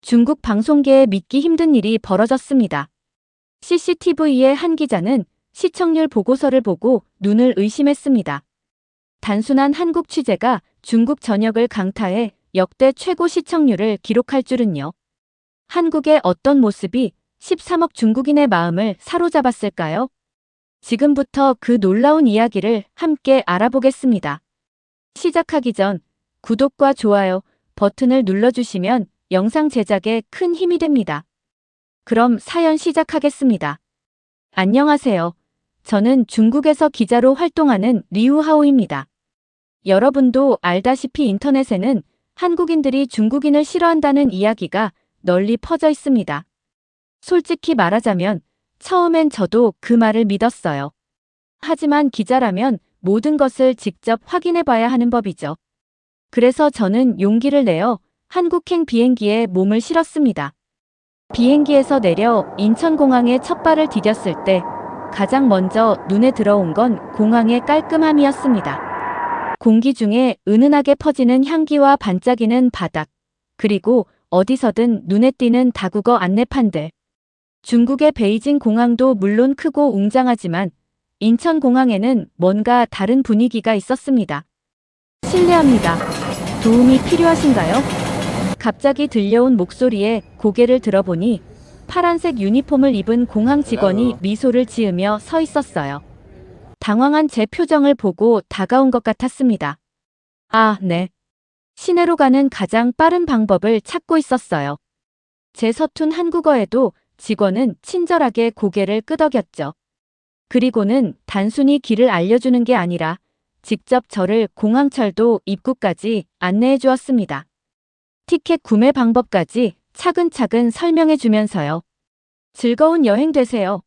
중국 방송계에 믿기 힘든 일이 벌어졌습니다. CCTV의 한 기자는 시청률 보고서를 보고 눈을 의심했습니다. 단순한 한국 취재가 중국 전역을 강타해 역대 최고 시청률을 기록할 줄은요. 한국의 어떤 모습이 13억 중국인의 마음을 사로잡았을까요? 지금부터 그 놀라운 이야기를 함께 알아보겠습니다. 시작하기 전 구독과 좋아요 버튼을 눌러주시면 영상 제작에 큰 힘이 됩니다. 그럼 사연 시작하겠습니다. 안녕하세요. 저는 중국에서 기자로 활동하는 리우하오입니다. 여러분도 알다시피 인터넷에는 한국인들이 중국인을 싫어한다는 이야기가 널리 퍼져 있습니다. 솔직히 말하자면 처음엔 저도 그 말을 믿었어요. 하지만 기자라면 모든 것을 직접 확인해 봐야 하는 법이죠. 그래서 저는 용기를 내어 한국행 비행기에 몸을 실었습니다. 비행기에서 내려 인천공항에 첫 발을 디뎠을 때 가장 먼저 눈에 들어온 건 공항의 깔끔함이었습니다. 공기 중에 은은하게 퍼지는 향기와 반짝이는 바닥, 그리고 어디서든 눈에 띄는 다국어 안내판들. 중국의 베이징 공항도 물론 크고 웅장하지만 인천공항에는 뭔가 다른 분위기가 있었습니다. 실례합니다. 도움이 필요하신가요? 갑자기 들려온 목소리에 고개를 들어보니 파란색 유니폼을 입은 공항 직원이 미소를 지으며 서 있었어요. 당황한 제 표정을 보고 다가온 것 같았습니다. 아, 네. 시내로 가는 가장 빠른 방법을 찾고 있었어요. 제 서툰 한국어에도 직원은 친절하게 고개를 끄덕였죠. 그리고는 단순히 길을 알려주는 게 아니라 직접 저를 공항철도 입구까지 안내해 주었습니다. 티켓 구매 방법까지 차근차근 설명해 주면서요. 즐거운 여행 되세요.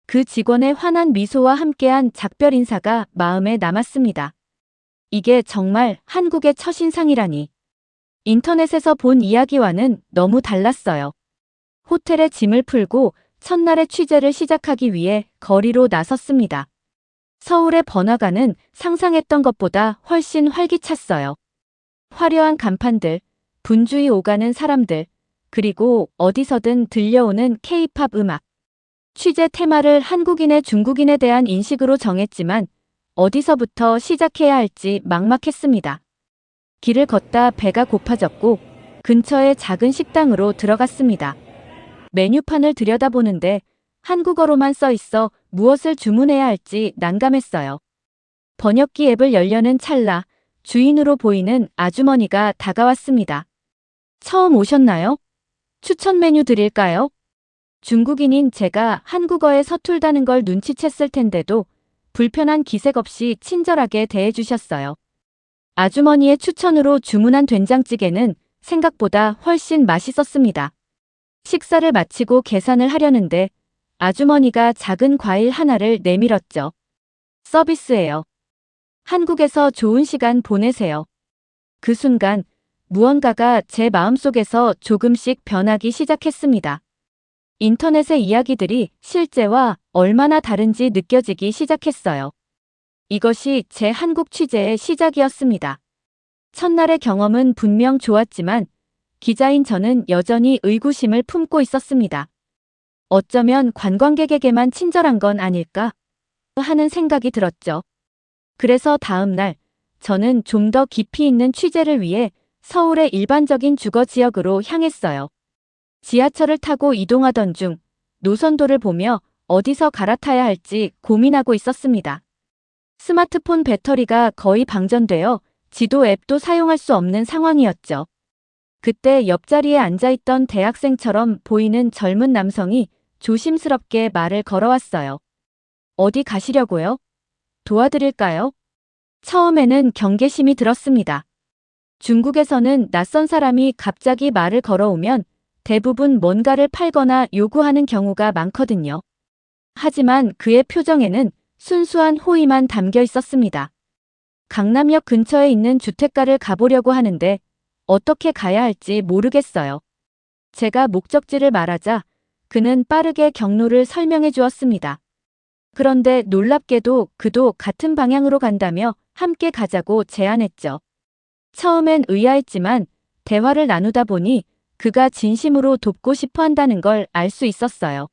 그 직원의 환한 미소와 함께한 작별 인사가 마음에 남았습니다. 이게 정말 한국의 첫인상이라니. 인터넷에서 본 이야기와는 너무 달랐어요. 호텔에 짐을 풀고 첫날의 취재를 시작하기 위해 거리로 나섰습니다. 서울의 번화가는 상상했던 것보다 훨씬 활기찼어요. 화려한 간판들, 분주히 오가는 사람들, 그리고 어디서든 들려오는 K-팝 음악. 취재 테마를 한국인의 중국인에 대한 인식으로 정했지만 어디서부터 시작해야 할지 막막했습니다. 길을 걷다 배가 고파졌고 근처의 작은 식당으로 들어갔습니다. 메뉴판을 들여다보는데 한국어로만 써 있어 무엇을 주문해야 할지 난감했어요. 번역기 앱을 열려는 찰나 주인으로 보이는 아주머니가 다가왔습니다. 처음 오셨나요? 추천 메뉴 드릴까요? 중국인인 제가 한국어에 서툴다는 걸 눈치챘을 텐데도 불편한 기색 없이 친절하게 대해주셨어요. 아주머니의 추천으로 주문한 된장찌개는 생각보다 훨씬 맛있었습니다. 식사를 마치고 계산을 하려는데 아주머니가 작은 과일 하나를 내밀었죠. 서비스예요. 한국에서 좋은 시간 보내세요. 그 순간 무언가가 제 마음속에서 조금씩 변하기 시작했습니다. 인터넷의 이야기들이 실제와 얼마나 다른지 느껴지기 시작했어요. 이것이 제 한국 취재의 시작이었습니다. 첫날의 경험은 분명 좋았지만 기자인 저는 여전히 의구심을 품고 있었습니다. 어쩌면 관광객에게만 친절한 건 아닐까 하는 생각이 들었죠. 그래서 다음 날 저는 좀 더 깊이 있는 취재를 위해 서울의 일반적인 주거 지역으로 향했어요. 지하철을 타고 이동하던 중 노선도를 보며 어디서 갈아타야 할지 고민하고 있었습니다. 스마트폰 배터리가 거의 방전되어 지도 앱도 사용할 수 없는 상황이었죠. 그때 옆자리에 앉아있던 대학생처럼 보이는 젊은 남성이 조심스럽게 말을 걸어왔어요. 어디 가시려고요? 도와드릴까요? 처음에는 경계심이 들었습니다. 중국에서는 낯선 사람이 갑자기 말을 걸어오면 대부분 뭔가를 팔거나 요구하는 경우가 많거든요. 하지만 그의 표정에는 순수한 호의만 담겨 있었습니다. 강남역 근처에 있는 주택가를 가보려고 하는데 어떻게 가야 할지 모르겠어요. 제가 목적지를 말하자 그는 빠르게 경로를 설명해 주었습니다. 그런데 놀랍게도 그도 같은 방향으로 간다며 함께 가자고 제안했죠. 처음엔 의아했지만 대화를 나누다 보니 그가 진심으로 돕고 싶어 한다는 걸 알 수 있었어요.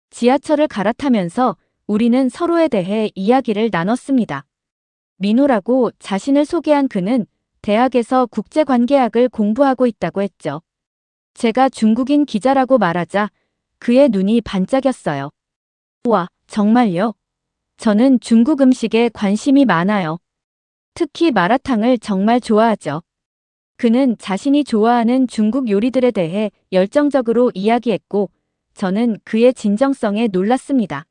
지하철을 갈아타면서 우리는 서로에 대해 이야기를 나눴습니다. 민호라고 자신을 소개한 그는 대학에서 국제관계학을 공부하고 있다고 했죠. 제가 중국인 기자라고 말하자 그의 눈이 반짝였어요. 와, 정말요? 저는 중국 음식에 관심이 많아요. 특히 마라탕을 정말 좋아하죠. 그는 자신이 좋아하는 중국 요리들에 대해 열정적으로 이야기했고 저는 그의 진정성에 놀랐습니다.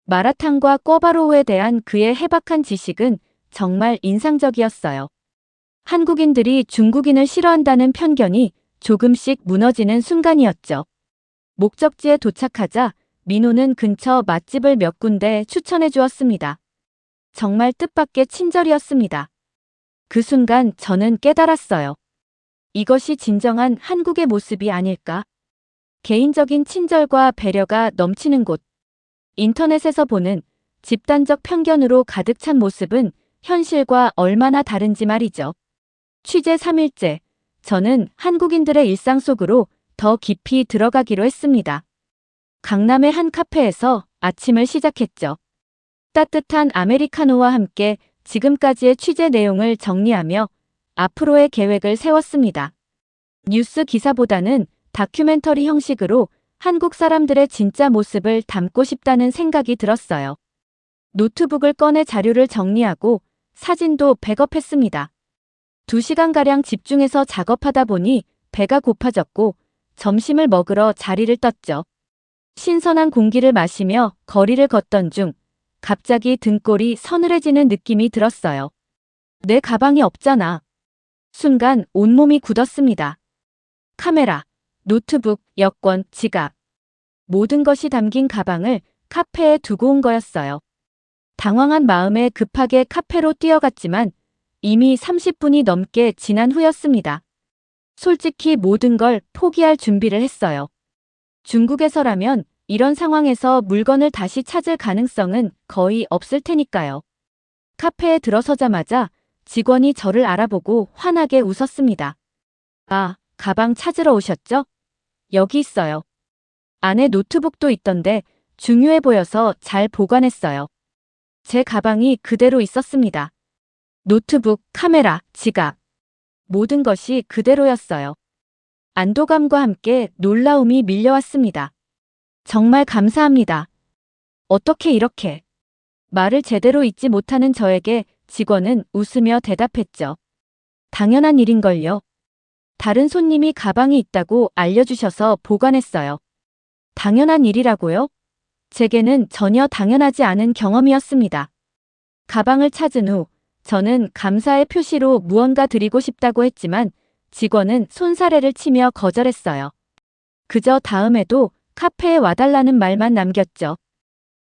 마라탕과 꿔바로우에 대한 그의 해박한 지식은 정말 인상적이었어요. 한국인들이 중국인을 싫어한다는 편견이 조금씩 무너지는 순간이었죠. 목적지에 도착하자 민호는 근처 맛집을 몇 군데 추천해 주었습니다. 정말 뜻밖의 친절이었습니다. 그 순간 저는 깨달았어요. 이것이 진정한 한국의 모습이 아닐까? 개인적인 친절과 배려가 넘치는 곳. 인터넷에서 보는 집단적 편견으로 가득 찬 모습은 현실과 얼마나 다른지 말이죠. 취재 3일째, 저는 한국인들의 일상 속으로 더 깊이 들어가기로 했습니다. 강남의 한 카페에서 아침을 시작했죠. 따뜻한 아메리카노와 함께 지금까지의 취재 내용을 정리하며 앞으로의 계획을 세웠습니다. 뉴스 기사보다는 다큐멘터리 형식으로 한국 사람들의 진짜 모습을 담고 싶다는 생각이 들었어요. 노트북을 꺼내 자료를 정리하고 사진도 백업했습니다. 2시간가량 집중해서 작업하다 보니 배가 고파졌고 점심을 먹으러 자리를 떴죠. 신선한 공기를 마시며 거리를 걷던 중 갑자기 등골이 서늘해지는 느낌이 들었어요. 내 가방이 없잖아. 순간 온몸이 굳었습니다. 카메라, 노트북, 여권, 지갑. 모든 것이 담긴 가방을 카페에 두고 온 거였어요. 당황한 마음에 급하게 카페로 뛰어갔지만 이미 30분이 넘게 지난 후였습니다. 솔직히 모든 걸 포기할 준비를 했어요. 중국에서라면 이런 상황에서 물건을 다시 찾을 가능성은 거의 없을 테니까요. 카페에 들어서자마자 직원이 저를 알아보고 환하게 웃었습니다. 아, 가방 찾으러 오셨죠? 여기 있어요. 안에 노트북도 있던데 중요해 보여서 잘 보관했어요. 제 가방이 그대로 있었습니다. 노트북, 카메라, 지갑. 모든 것이 그대로였어요. 안도감과 함께 놀라움이 밀려왔습니다. 정말 감사합니다. 어떻게 이렇게. 말을 제대로 잇지 못하는 저에게 직원은 웃으며 대답했죠. 당연한 일인걸요. 다른 손님이 가방이 있다고 알려주셔서 보관했어요. 당연한 일이라고요? 제게는 전혀 당연하지 않은 경험이었습니다. 가방을 찾은 후 저는 감사의 표시로 무언가 드리고 싶다고 했지만 직원은 손사래를 치며 거절했어요. 그저 다음에도 카페에 와달라는 말만 남겼죠.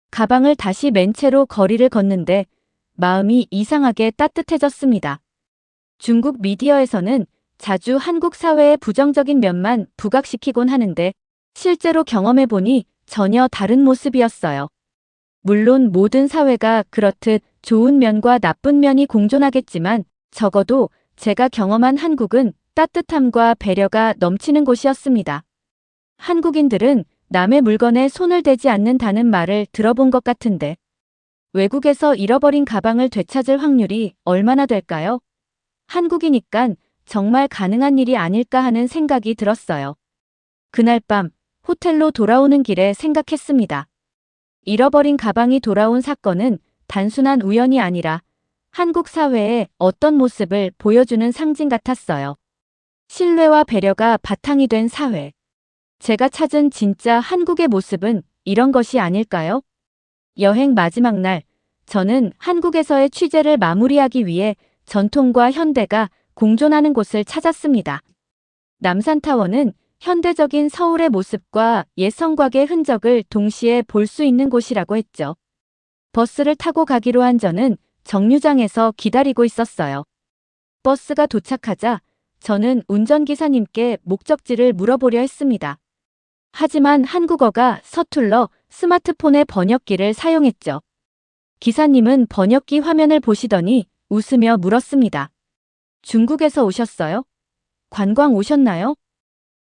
가방을 다시 맨 채로 거리를 걷는데 마음이 이상하게 따뜻해졌습니다. 중국 미디어에서는 자주 한국 사회의 부정적인 면만 부각시키곤 하는데 실제로 경험해보니 전혀 다른 모습이었어요. 물론 모든 사회가 그렇듯 좋은 면과 나쁜 면이 공존하겠지만 적어도 제가 경험한 한국은 따뜻함과 배려가 넘치는 곳이었습니다. 한국인들은 남의 물건에 손을 대지 않는다는 말을 들어본 것 같은데 외국에서 잃어버린 가방을 되찾을 확률이 얼마나 될까요? 한국이니깐 정말 가능한 일이 아닐까 하는 생각이 들었어요. 그날 밤 호텔로 돌아오는 길에 생각했습니다. 잃어버린 가방이 돌아온 사건은 단순한 우연이 아니라 한국 사회의 어떤 모습을 보여주는 상징 같았어요. 신뢰와 배려가 바탕이 된 사회. 제가 찾은 진짜 한국의 모습은 이런 것이 아닐까요? 여행 마지막 날, 저는 한국에서의 취재를 마무리하기 위해 전통과 현대가 공존하는 곳을 찾았습니다. 남산타워는 현대적인 서울의 모습과 옛 성곽의 흔적을 동시에 볼 수 있는 곳이라고 했죠. 버스를 타고 가기로 한 저는 정류장에서 기다리고 있었어요. 버스가 도착하자 저는 운전기사님께 목적지를 물어보려 했습니다. 하지만 한국어가 서툴러 스마트폰의 번역기를 사용했죠. 기사님은 번역기 화면을 보시더니 웃으며 물었습니다. 중국에서 오셨어요? 관광 오셨나요?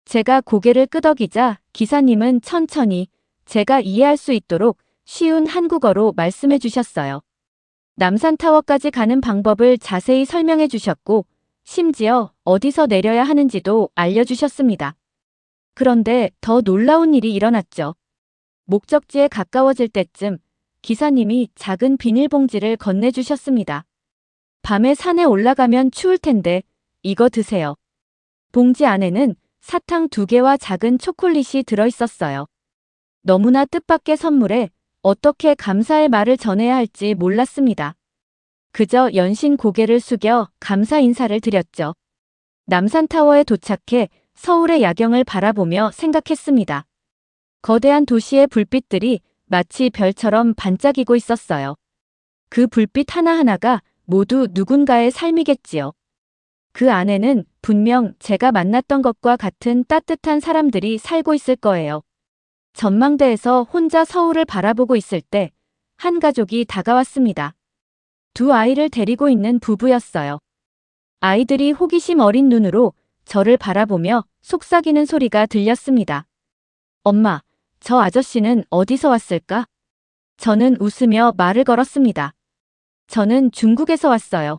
제가 고개를 끄덕이자 기사님은 천천히 제가 이해할 수 있도록 쉬운 한국어로 말씀해 주셨어요. 남산타워까지 가는 방법을 자세히 설명해 주셨고, 심지어 어디서 내려야 하는지도 알려주셨습니다. 그런데 더 놀라운 일이 일어났죠. 목적지에 가까워질 때쯤 기사님이 작은 비닐봉지를 건네주셨습니다. 밤에 산에 올라가면 추울 텐데 이거 드세요. 봉지 안에는 사탕 2개와 작은 초콜릿이 들어있었어요. 너무나 뜻밖의 선물에 어떻게 감사의 말을 전해야 할지 몰랐습니다. 그저 연신 고개를 숙여 감사 인사를 드렸죠. 남산타워에 도착해 서울의 야경을 바라보며 생각했습니다. 거대한 도시의 불빛들이 마치 별처럼 반짝이고 있었어요. 그 불빛 하나하나가 모두 누군가의 삶이겠지요. 그 안에는 분명 제가 만났던 것과 같은 따뜻한 사람들이 살고 있을 거예요. 전망대에서 혼자 서울을 바라보고 있을 때 한 가족이 다가왔습니다. 2 아이를 데리고 있는 부부였어요. 아이들이 호기심 어린 눈으로 저를 바라보며 속삭이는 소리가 들렸습니다. 엄마, 저 아저씨는 어디서 왔을까? 저는 웃으며 말을 걸었습니다. 저는 중국에서 왔어요.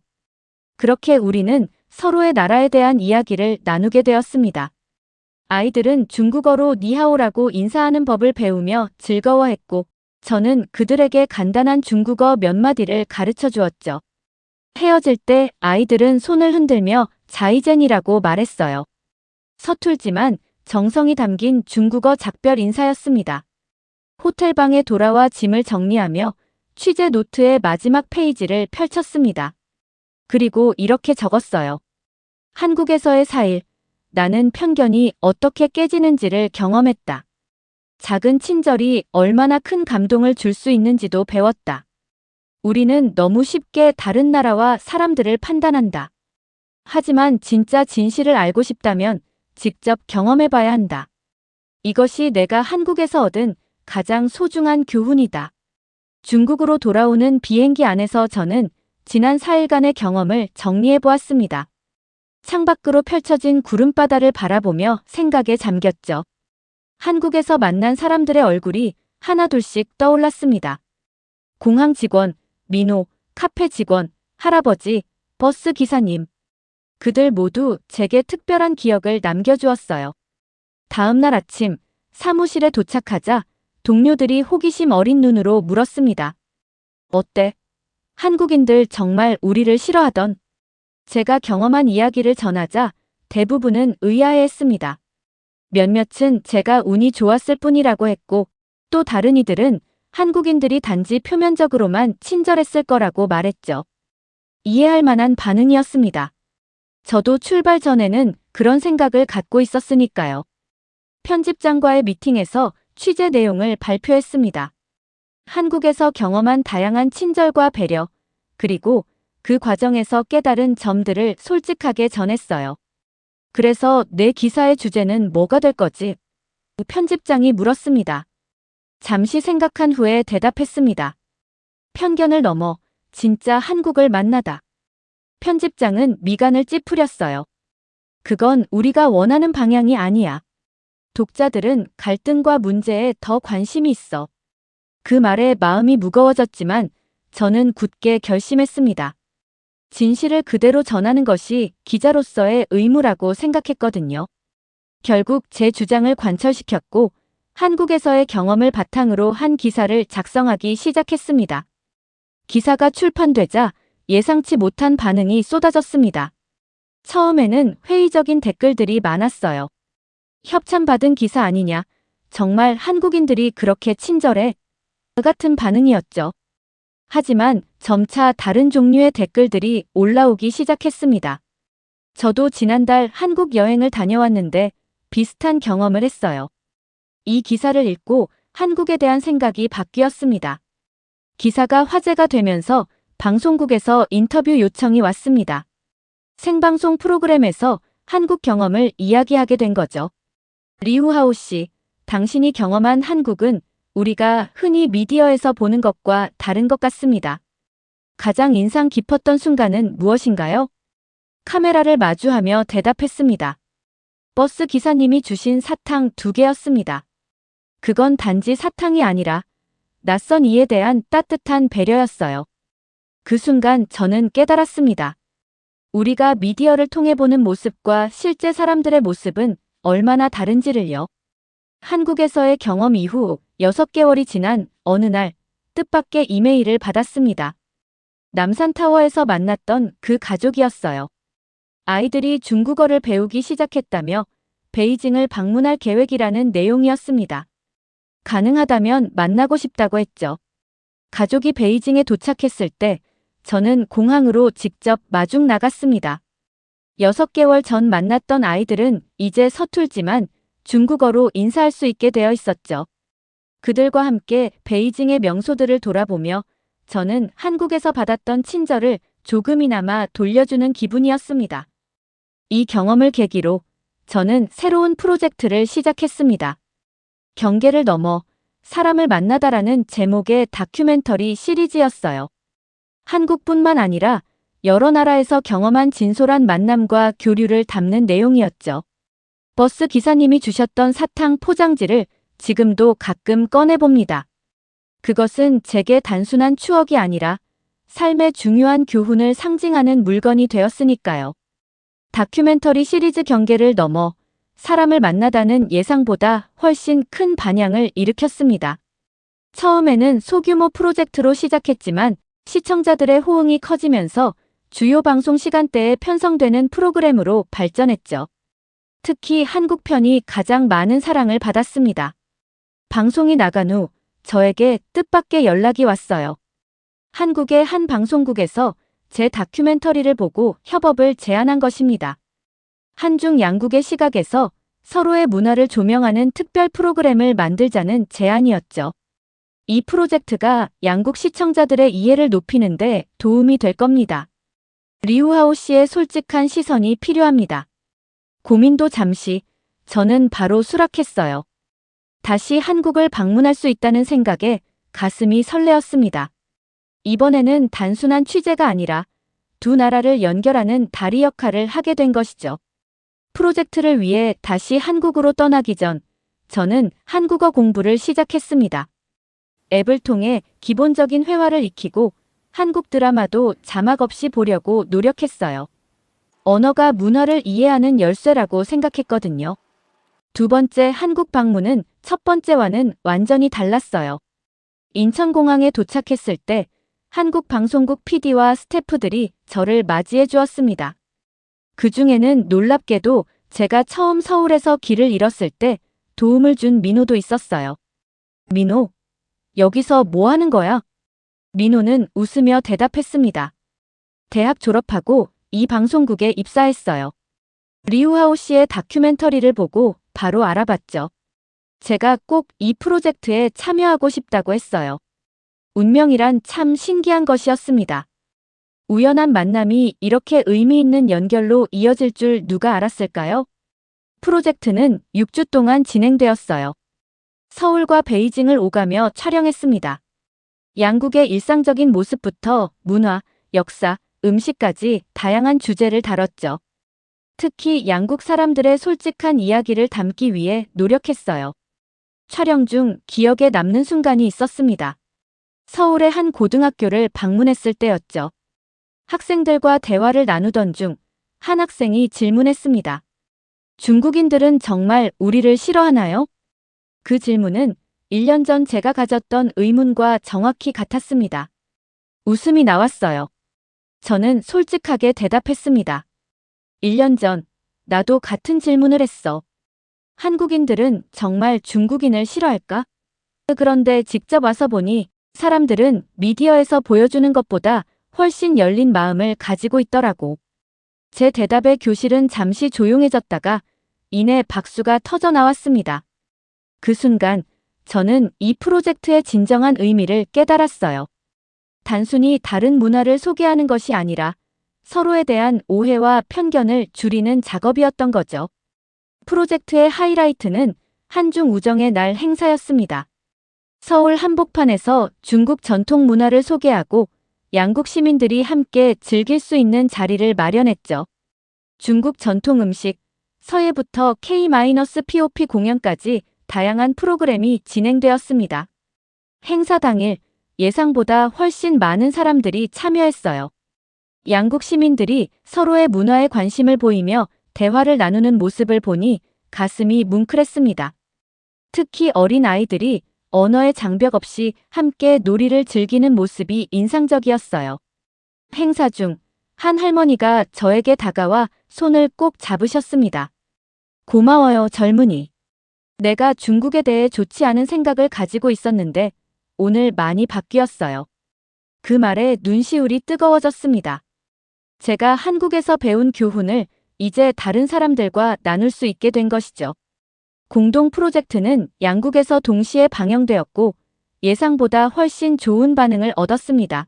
그렇게 우리는 서로의 나라에 대한 이야기를 나누게 되었습니다. 아이들은 중국어로 니하오라고 인사하는 법을 배우며 즐거워했고, 저는 그들에게 간단한 중국어 몇 마디를 가르쳐 주었죠. 헤어질 때 아이들은 손을 흔들며 자이젠이라고 말했어요. 서툴지만 정성이 담긴 중국어 작별 인사였습니다. 호텔방에 돌아와 짐을 정리하며 취재 노트의 마지막 페이지를 펼쳤습니다. 그리고 이렇게 적었어요. 한국에서의 4일, 나는 편견이 어떻게 깨지는지를 경험했다. 작은 친절이 얼마나 큰 감동을 줄 수 있는지도 배웠다. 우리는 너무 쉽게 다른 나라와 사람들을 판단한다. 하지만 진짜 진실을 알고 싶다면 직접 경험해봐야 한다. 이것이 내가 한국에서 얻은 가장 소중한 교훈이다. 중국으로 돌아오는 비행기 안에서 저는 지난 4일간의 경험을 정리해보았습니다. 창밖으로 펼쳐진 구름바다를 바라보며 생각에 잠겼죠. 한국에서 만난 사람들의 얼굴이 하나둘씩 떠올랐습니다. 공항 직원, 민호, 카페 직원, 할아버지, 버스 기사님. 그들 모두 제게 특별한 기억을 남겨주었어요. 다음 날 아침 사무실에 도착하자 동료들이 호기심 어린 눈으로 물었습니다. 어때? 한국인들 정말 우리를 싫어하던. 제가 경험한 이야기를 전하자 대부분은 의아해했습니다. 몇몇은 제가 운이 좋았을 뿐이라고 했고, 또 다른 이들은 한국인들이 단지 표면적으로만 친절했을 거라고 말했죠. 이해할 만한 반응이었습니다. 저도 출발 전에는 그런 생각을 갖고 있었으니까요. 편집장과의 미팅에서 취재 내용을 발표했습니다. 한국에서 경험한 다양한 친절과 배려, 그리고 그 과정에서 깨달은 점들을 솔직하게 전했어요. 그래서 내 기사의 주제는 뭐가 될 거지? 편집장이 물었습니다. 잠시 생각한 후에 대답했습니다. 편견을 넘어 진짜 한국을 만나다. 편집장은 미간을 찌푸렸어요. 그건 우리가 원하는 방향이 아니야. 독자들은 갈등과 문제에 더 관심이 있어. 그 말에 마음이 무거워졌지만 저는 굳게 결심했습니다. 진실을 그대로 전하는 것이 기자로서의 의무라고 생각했거든요. 결국 제 주장을 관철시켰고 한국에서의 경험을 바탕으로 한 기사를 작성하기 시작했습니다. 기사가 출판되자 예상치 못한 반응이 쏟아졌습니다. 처음에는 회의적인 댓글들이 많았어요. 협찬받은 기사 아니냐, 정말 한국인들이 그렇게 친절해? 같은 반응이었죠. 하지만 점차 다른 종류의 댓글들이 올라오기 시작했습니다. 저도 지난달 한국 여행을 다녀왔는데 비슷한 경험을 했어요. 이 기사를 읽고 한국에 대한 생각이 바뀌었습니다. 기사가 화제가 되면서 방송국에서 인터뷰 요청이 왔습니다. 생방송 프로그램에서 한국 경험을 이야기하게 된 거죠. 리우하오 씨, 당신이 경험한 한국은 우리가 흔히 미디어에서 보는 것과 다른 것 같습니다. 가장 인상 깊었던 순간은 무엇인가요? 카메라를 마주하며 대답했습니다. 버스 기사님이 주신 사탕 2개였습니다. 그건 단지 사탕이 아니라 낯선 이에 대한 따뜻한 배려였어요. 그 순간 저는 깨달았습니다. 우리가 미디어를 통해 보는 모습과 실제 사람들의 모습은 얼마나 다른지를요. 한국에서의 경험 이후 6개월이 지난 어느 날 뜻밖의 이메일을 받았습니다. 남산타워에서 만났던 그 가족이었어요. 아이들이 중국어를 배우기 시작했다며 베이징을 방문할 계획이라는 내용이었습니다. 가능하다면 만나고 싶다고 했죠. 가족이 베이징에 도착했을 때 저는 공항으로 직접 마중 나갔습니다. 6개월 전 만났던 아이들은 이제 서툴지만 중국어로 인사할 수 있게 되어 있었죠. 그들과 함께 베이징의 명소들을 돌아보며 저는 한국에서 받았던 친절을 조금이나마 돌려주는 기분이었습니다. 이 경험을 계기로 저는 새로운 프로젝트를 시작했습니다. 경계를 넘어 사람을 만나다라는 제목의 다큐멘터리 시리즈였어요. 한국뿐만 아니라 여러 나라에서 경험한 진솔한 만남과 교류를 담는 내용이었죠. 버스 기사님이 주셨던 사탕 포장지를 지금도 가끔 꺼내봅니다. 그것은 제게 단순한 추억이 아니라 삶의 중요한 교훈을 상징하는 물건이 되었으니까요. 다큐멘터리 시리즈 경계를 넘어 사람을 만나다는 예상보다 훨씬 큰 반향을 일으켰습니다. 처음에는 소규모 프로젝트로 시작했지만 시청자들의 호응이 커지면서 주요 방송 시간대에 편성되는 프로그램으로 발전했죠. 특히 한국편이 가장 많은 사랑을 받았습니다. 방송이 나간 후 저에게 뜻밖의 연락이 왔어요. 한국의 한 방송국에서 제 다큐멘터리를 보고 협업을 제안한 것입니다. 한중 양국의 시각에서 서로의 문화를 조명하는 특별 프로그램을 만들자는 제안이었죠. 이 프로젝트가 양국 시청자들의 이해를 높이는 데 도움이 될 겁니다. 리우하오 씨의 솔직한 시선이 필요합니다. 고민도 잠시, 저는 바로 수락했어요. 다시 한국을 방문할 수 있다는 생각에 가슴이 설레었습니다. 이번에는 단순한 취재가 아니라 두 나라를 연결하는 다리 역할을 하게 된 것이죠. 프로젝트를 위해 다시 한국으로 떠나기 전 저는 한국어 공부를 시작했습니다. 앱을 통해 기본적인 회화를 익히고 한국 드라마도 자막 없이 보려고 노력했어요. 언어가 문화를 이해하는 열쇠라고 생각했거든요. 두 번째 한국 방문은 첫 번째와는 완전히 달랐어요. 인천공항에 도착했을 때 한국 방송국 PD와 스태프들이 저를 맞이해 주었습니다. 그 중에는 놀랍게도 제가 처음 서울에서 길을 잃었을 때 도움을 준 민호도 있었어요. 민호, 여기서 뭐 하는 거야? 민호는 웃으며 대답했습니다. 대학 졸업하고 이 방송국에 입사했어요. 리우하오 씨의 다큐멘터리를 보고 바로 알아봤죠. 제가 꼭 이 프로젝트에 참여하고 싶다고 했어요. 운명이란 참 신기한 것이었습니다. 우연한 만남이 이렇게 의미 있는 연결로 이어질 줄 누가 알았을까요? 프로젝트는 6주 동안 진행되었어요. 서울과 베이징을 오가며 촬영했습니다. 양국의 일상적인 모습부터 문화, 역사, 음식까지 다양한 주제를 다뤘죠. 특히 양국 사람들의 솔직한 이야기를 담기 위해 노력했어요. 촬영 중 기억에 남는 순간이 있었습니다. 서울의 한 고등학교를 방문했을 때였죠. 학생들과 대화를 나누던 중 한 학생이 질문했습니다. 중국인들은 정말 우리를 싫어하나요? 그 질문은 1년 전 제가 가졌던 의문과 정확히 같았습니다. 웃음이 나왔어요. 저는 솔직하게 대답했습니다. 1년 전, 나도 같은 질문을 했어. 한국인들은 정말 중국인을 싫어할까? 그런데 직접 와서 보니 사람들은 미디어에서 보여주는 것보다 훨씬 열린 마음을 가지고 있더라고. 제 대답에 교실은 잠시 조용해졌다가 이내 박수가 터져 나왔습니다. 그 순간 저는 이 프로젝트의 진정한 의미를 깨달았어요. 단순히 다른 문화를 소개하는 것이 아니라 서로에 대한 오해와 편견을 줄이는 작업이었던 거죠. 프로젝트의 하이라이트는 한중 우정의 날 행사였습니다. 서울 한복판에서 중국 전통 문화를 소개하고 양국 시민들이 함께 즐길 수 있는 자리를 마련했죠. 중국 전통 음식, 서예부터 K-POP 공연까지 다양한 프로그램이 진행되었습니다. 행사 당일 예상보다 훨씬 많은 사람들이 참여했어요. 양국 시민들이 서로의 문화에 관심을 보이며 대화를 나누는 모습을 보니 가슴이 뭉클했습니다. 특히 어린 아이들이 언어의 장벽 없이 함께 놀이를 즐기는 모습이 인상적이었어요. 행사 중 한 할머니가 저에게 다가와 손을 꼭 잡으셨습니다. 고마워요, 젊은이. 내가 중국에 대해 좋지 않은 생각을 가지고 있었는데 오늘 많이 바뀌었어요. 그 말에 눈시울이 뜨거워졌습니다. 제가 한국에서 배운 교훈을 이제 다른 사람들과 나눌 수 있게 된 것이죠. 공동 프로젝트는 양국에서 동시에 방영되었고 예상보다 훨씬 좋은 반응을 얻었습니다.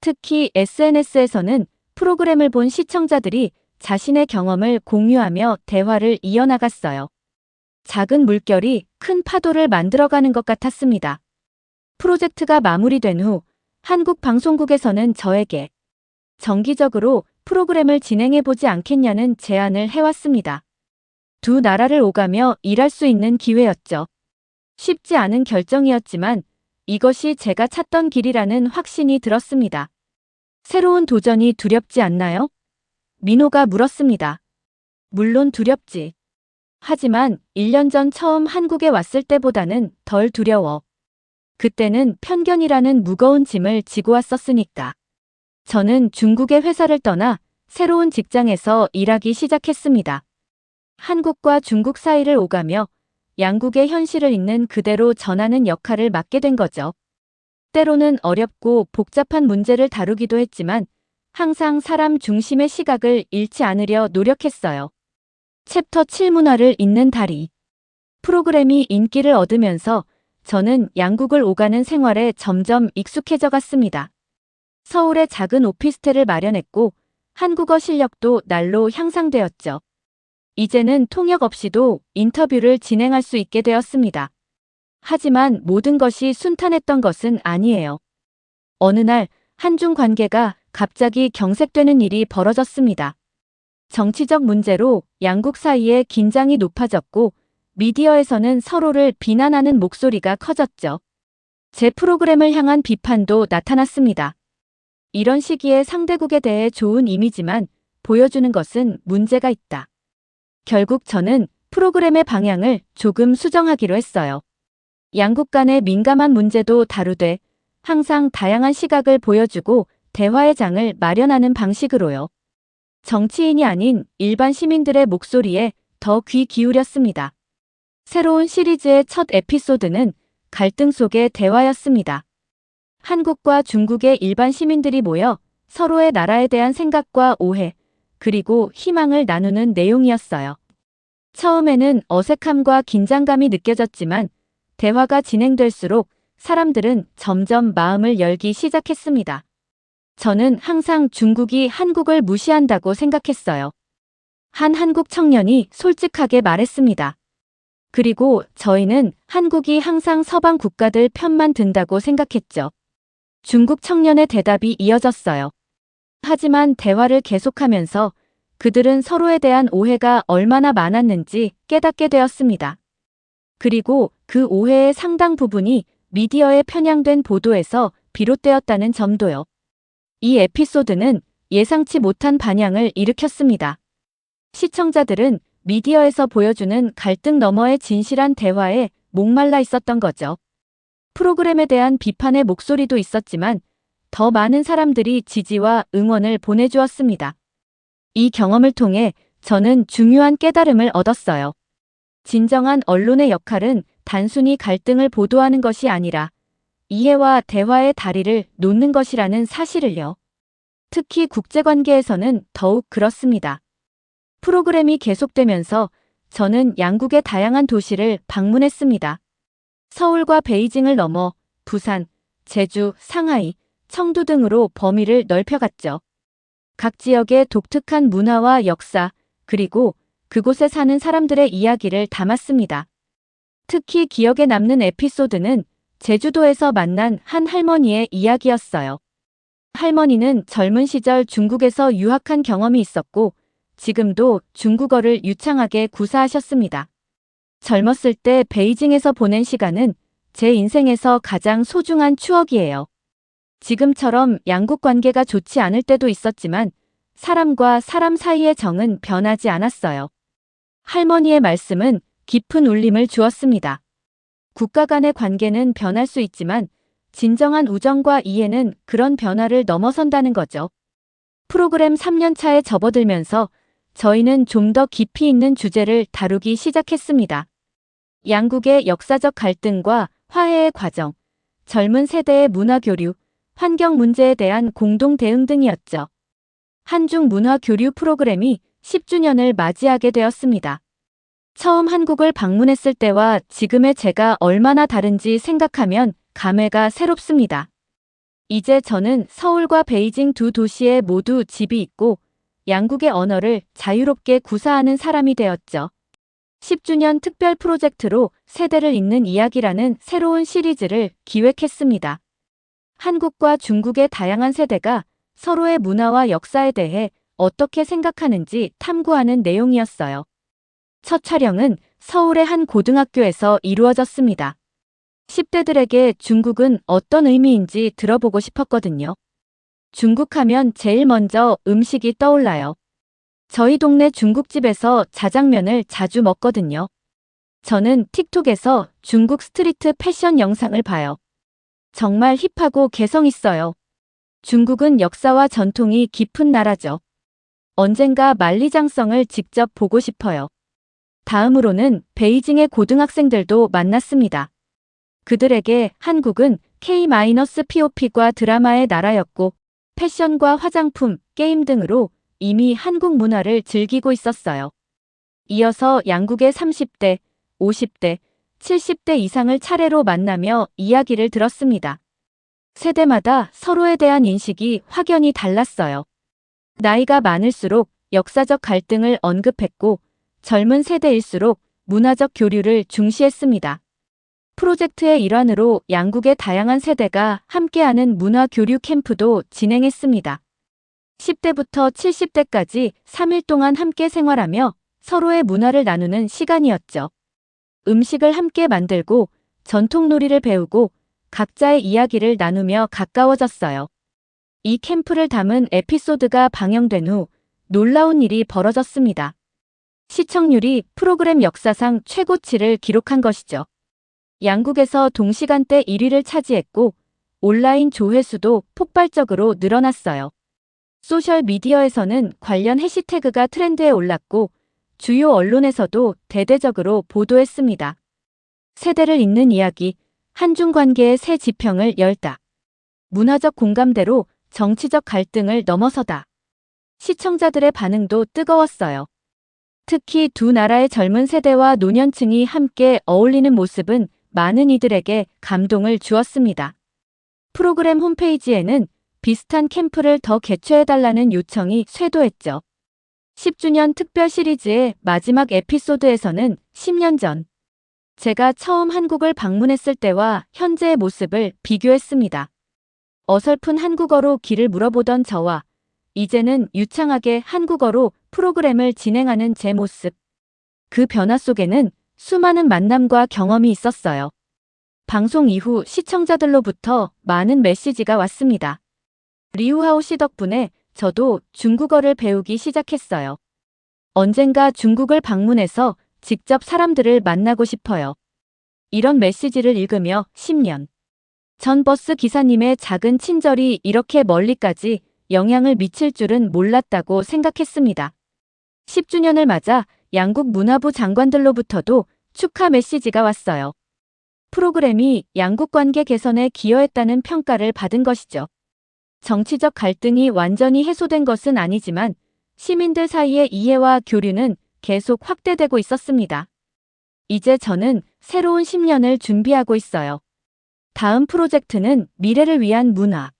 특히 SNS에서는 프로그램을 본 시청자들이 자신의 경험을 공유하며 대화를 이어나갔어요. 작은 물결이 큰 파도를 만들어가는 것 같았습니다. 프로젝트가 마무리된 후 한국 방송국에서는 저에게 정기적으로 프로그램을 진행해보지 않겠냐는 제안을 해왔습니다. 두 나라를 오가며 일할 수 있는 기회였죠. 쉽지 않은 결정이었지만 이것이 제가 찾던 길이라는 확신이 들었습니다. 새로운 도전이 두렵지 않나요? 민호가 물었습니다. 물론 두렵지. 하지만 1년 전 처음 한국에 왔을 때보다는 덜 두려워. 그때는 편견이라는 무거운 짐을 지고 왔었으니까. 저는 중국의 회사를 떠나 새로운 직장에서 일하기 시작했습니다. 한국과 중국 사이를 오가며 양국의 현실을 있는 그대로 전하는 역할을 맡게 된 거죠. 때로는 어렵고 복잡한 문제를 다루기도 했지만 항상 사람 중심의 시각을 잃지 않으려 노력했어요. 챕터 7 문화를 잇는 다리. 프로그램이 인기를 얻으면서 저는 양국을 오가는 생활에 점점 익숙해져 갔습니다. 서울에 작은 오피스텔을 마련했고 한국어 실력도 날로 향상되었죠. 이제는 통역 없이도 인터뷰를 진행할 수 있게 되었습니다. 하지만 모든 것이 순탄했던 것은 아니에요. 어느 날 한중 관계가 갑자기 경색되는 일이 벌어졌습니다. 정치적 문제로 양국 사이에 긴장이 높아졌고 미디어에서는 서로를 비난하는 목소리가 커졌죠. 제 프로그램을 향한 비판도 나타났습니다. 이런 시기에 상대국에 대해 좋은 이미지만 보여주는 것은 문제가 있다. 결국 저는 프로그램의 방향을 조금 수정하기로 했어요. 양국 간의 민감한 문제도 다루되 항상 다양한 시각을 보여주고 대화의 장을 마련하는 방식으로요. 정치인이 아닌 일반 시민들의 목소리에 더 귀 기울였습니다. 새로운 시리즈의 첫 에피소드는 갈등 속의 대화였습니다. 한국과 중국의 일반 시민들이 모여 서로의 나라에 대한 생각과 오해, 그리고 희망을 나누는 내용이었어요. 처음에는 어색함과 긴장감이 느껴졌지만 대화가 진행될수록 사람들은 점점 마음을 열기 시작했습니다. 저는 항상 중국이 한국을 무시한다고 생각했어요. 한 한국 청년이 솔직하게 말했습니다. 그리고 저희는 한국이 항상 서방 국가들 편만 든다고 생각했죠. 중국 청년의 대답이 이어졌어요. 하지만 대화를 계속하면서 그들은 서로에 대한 오해가 얼마나 많았는지 깨닫게 되었습니다. 그리고 그 오해의 상당 부분이 미디어에 편향된 보도에서 비롯되었다는 점도요. 이 에피소드는 예상치 못한 반향을 일으켰습니다. 시청자들은 미디어에서 보여주는 갈등 너머의 진실한 대화에 목말라 있었던 거죠. 프로그램에 대한 비판의 목소리도 있었지만 더 많은 사람들이 지지와 응원을 보내주었습니다. 이 경험을 통해 저는 중요한 깨달음을 얻었어요. 진정한 언론의 역할은 단순히 갈등을 보도하는 것이 아니라 이해와 대화의 다리를 놓는 것이라는 사실을요. 특히 국제관계에서는 더욱 그렇습니다. 프로그램이 계속되면서 저는 양국의 다양한 도시를 방문했습니다. 서울과 베이징을 넘어 부산, 제주, 상하이, 청두 등으로 범위를 넓혀갔죠. 각 지역의 독특한 문화와 역사, 그리고 그곳에 사는 사람들의 이야기를 담았습니다. 특히 기억에 남는 에피소드는 제주도에서 만난 한 할머니의 이야기였어요. 할머니는 젊은 시절 중국에서 유학한 경험이 있었고 지금도 중국어를 유창하게 구사하셨습니다. 젊었을 때 베이징에서 보낸 시간은 제 인생에서 가장 소중한 추억이에요. 지금처럼 양국 관계가 좋지 않을 때도 있었지만 사람과 사람 사이의 정은 변하지 않았어요. 할머니의 말씀은 깊은 울림을 주었습니다. 국가 간의 관계는 변할 수 있지만 진정한 우정과 이해는 그런 변화를 넘어선다는 거죠. 프로그램 3년차에 접어들면서 저희는 좀 더 깊이 있는 주제를 다루기 시작했습니다. 양국의 역사적 갈등과 화해의 과정, 젊은 세대의 문화 교류, 환경 문제에 대한 공동 대응 등이었죠. 한중 문화 교류 프로그램이 10주년을 맞이하게 되었습니다. 처음 한국을 방문했을 때와 지금의 제가 얼마나 다른지 생각하면 감회가 새롭습니다. 이제 저는 서울과 베이징 두 도시에 모두 집이 있고 양국의 언어를 자유롭게 구사하는 사람이 되었죠. 10주년 특별 프로젝트로 세대를 잇는 이야기라는 새로운 시리즈를 기획했습니다. 한국과 중국의 다양한 세대가 서로의 문화와 역사에 대해 어떻게 생각하는지 탐구하는 내용이었어요. 첫 촬영은 서울의 한 고등학교에서 이루어졌습니다. 10대들에게 중국은 어떤 의미인지 들어보고 싶었거든요. 중국하면 제일 먼저 음식이 떠올라요. 저희 동네 중국집에서 자장면을 자주 먹거든요. 저는 틱톡에서 중국 스트리트 패션 영상을 봐요. 정말 힙하고 개성 있어요. 중국은 역사와 전통이 깊은 나라죠. 언젠가 만리장성을 직접 보고 싶어요. 다음으로는 베이징의 고등학생들도 만났습니다. 그들에게 한국은 K-POP과 드라마의 나라였고 패션과 화장품, 게임 등으로 이미 한국 문화를 즐기고 있었어요. 이어서 양국의 30대, 50대, 70대 이상을 차례로 만나며 이야기를 들었습니다. 세대마다 서로에 대한 인식이 확연히 달랐어요. 나이가 많을수록 역사적 갈등을 언급했고 젊은 세대일수록 문화적 교류를 중시했습니다. 프로젝트의 일환으로 양국의 다양한 세대가 함께하는 문화 교류 캠프도 진행했습니다. 10대부터 70대까지 3일 동안 함께 생활하며 서로의 문화를 나누는 시간이었죠. 음식을 함께 만들고 전통놀이를 배우고 각자의 이야기를 나누며 가까워졌어요. 이 캠프를 담은 에피소드가 방영된 후 놀라운 일이 벌어졌습니다. 시청률이 프로그램 역사상 최고치를 기록한 것이죠. 양국에서 동시간대 1위를 차지했고 온라인 조회수도 폭발적으로 늘어났어요. 소셜미디어에서는 관련 해시태그가 트렌드에 올랐고 주요 언론에서도 대대적으로 보도했습니다. 세대를 잇는 이야기, 한중 관계의 새 지평을 열다. 문화적 공감대로 정치적 갈등을 넘어서다. 시청자들의 반응도 뜨거웠어요. 특히 두 나라의 젊은 세대와 노년층이 함께 어울리는 모습은 많은 이들에게 감동을 주었습니다. 프로그램 홈페이지에는 비슷한 캠프를 더 개최해달라는 요청이 쇄도했죠. 10주년 특별 시리즈의 마지막 에피소드에서는 10년 전, 제가 처음 한국을 방문했을 때와 현재의 모습을 비교했습니다. 어설픈 한국어로 길을 물어보던 저와 이제는 유창하게 한국어로 프로그램을 진행하는 제 모습. 그 변화 속에는 수많은 만남과 경험이 있었어요. 방송 이후 시청자들로부터 많은 메시지가 왔습니다. 리우하오 씨 덕분에 저도 중국어를 배우기 시작했어요. 언젠가 중국을 방문해서 직접 사람들을 만나고 싶어요. 이런 메시지를 읽으며 10년 전 버스 기사님의 작은 친절이 이렇게 멀리까지 영향을 미칠 줄은 몰랐다고 생각했습니다. 10주년을 맞아 양국 문화부 장관들로부터도 축하 메시지가 왔어요. 프로그램이 양국 관계 개선에 기여했다는 평가를 받은 것이죠. 정치적 갈등이 완전히 해소된 것은 아니지만 시민들 사이의 이해와 교류는 계속 확대되고 있었습니다. 이제 저는 새로운 10년을 준비하고 있어요. 다음 프로젝트는 미래를 위한 문화,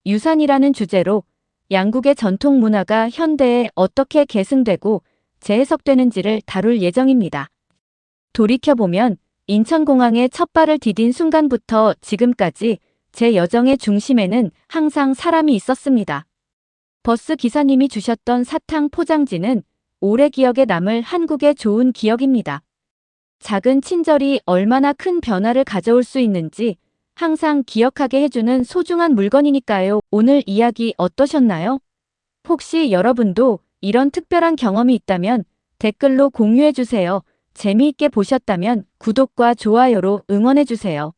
유산이라는 주제로 양국의 전통 문화가 현대에 어떻게 계승되고 재해석되는지를 다룰 예정입니다. 돌이켜보면 인천공항에 첫 발을 디딘 순간부터 지금까지 제 여정의 중심에는 항상 사람이 있었습니다. 버스 기사님이 주셨던 사탕 포장지는 오래 기억에 남을 한국의 좋은 기억입니다. 작은 친절이 얼마나 큰 변화를 가져올 수 있는지 항상 기억하게 해주는 소중한 물건이니까요. 오늘 이야기 어떠셨나요? 혹시 여러분도 이런 특별한 경험이 있다면 댓글로 공유해주세요. 재미있게 보셨다면 구독과 좋아요로 응원해주세요.